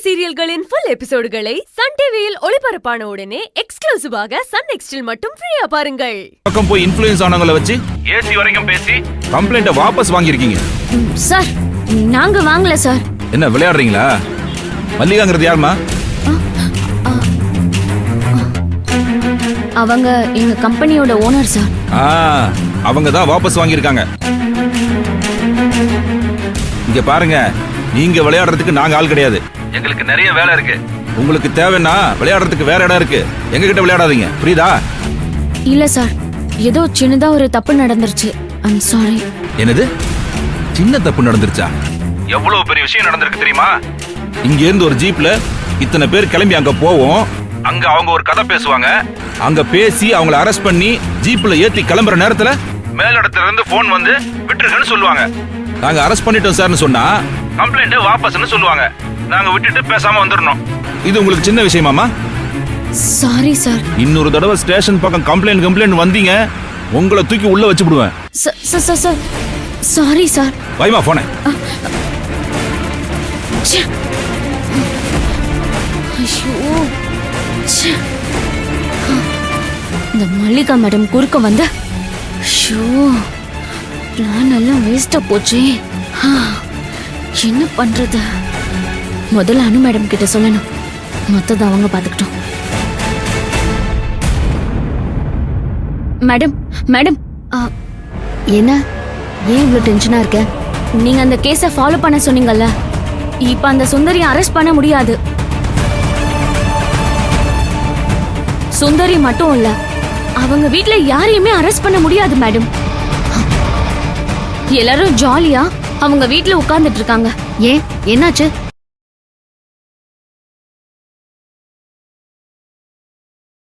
சீரியல்களின் full எபிசோடுகளை Sun டிவியில் ஒளிபரப்பான உடனே எக்ஸ்க்ளூசிவாக சன் நெக்ஸ்டில் மட்டும் ஃப்ரீயா பாருங்கள். பக்கம் போய் இன்ஃப்ளூயன்ஸ் ஆனவங்கள வச்சு ஏசி வரைக்கும் பேசி கம்ப்ளைண்ட வாபஸ் வாங்கியிருக்கீங்க. சார் நாங்க வாங்கல சார். என்ன விளையாடுறீங்களா? மல்லிகாங்கிறது யாருமா? அவங்க எங்க கம்பெனியோட ஓனர் சார். அவங்க தான் வாபஸ் வாங்கியிருக்காங்க. இங்க பாருங்க, நீங்க விளையாடுறதுக்கு நாங்க ஆள் கிடையாது. எங்களுக்கு நிறைய வேலை இருக்கு. உங்களுக்கு தேவைன்னா விளையாடுறதுக்கு வேற இடம் இருக்கு. எங்க கிட்ட விளையாடாதீங்க, புரியுதா? இல்ல சார், ஏதோ சின்னதா ஒரு தப்பு நடந்துருச்சு. I'm sorry. என்னது சின்ன தப்பு நடந்துருச்சா? எவ்வளவு பெரிய விஷயம் நடந்திருக்கு தெரியுமா? இங்க இருந்து ஒரு ஜீப்ல இத்தனை பேர் கிளம்பி அங்க போவோம். அங்க அவங்க ஒரு கதை பேசுவாங்க. அங்க பேசி அவங்கள அரெஸ்ட் பண்ணி ஜீப்ல ஏத்தி கிளம்புற நேரத்துல மேலிடத்துல இருந்து போன் வந்து விட்டுருக்கன்னு சொல்லுவாங்க. நாங்க அரெஸ்ட் பண்ணிட்டோம் சார்னு சொன்னா கம்ப்ளைண்ட் வாபஸ்னு சொல்லுவாங்க. நாங்க விட்டுட்டு பேசாம வந்துடணும். இது உங்களுக்கு சின்ன விஷயமாமா? Sorry sir. இன்னொரு தடவை ஸ்டேஷன் பக்கம் கம்ப்ளைண்ட் வந்தீங்க, உங்களை தூக்கி உள்ள வச்சு விடுவேன். Sorry sir. வைமா போனே. இந்த மல்லிகா மேடம் குறுக்க வந்த பிளான் எல்லாம் வேஸ்டா போச்சே. என்ன பண்றது? முதல்ல அனு மேடம் கிட்ட சொல்லணும். மொத்தத்தை அவங்க பாத்துக்கிட்டோம். மேடம் மேடம் என்ன ஏன் இவ்வளவு டென்ஷனா இருக்க? நீங்க அந்த கேஸை ஃபாலோ பண்ண சொன்னீங்கல்ல, இப்ப அந்த சுந்தரியை அரெஸ்ட் பண்ண முடியாது. சுந்தரி மட்டும் இல்ல, அவங்க வீட்ல யாரையுமே அரெஸ்ட் பண்ண முடியாது மேடம். எல்லாரும் ஜாலியா அவங்க வீட்ல உட்கார்ந்துட்டு இருக்காங்க. ஏன் என்னாச்சு?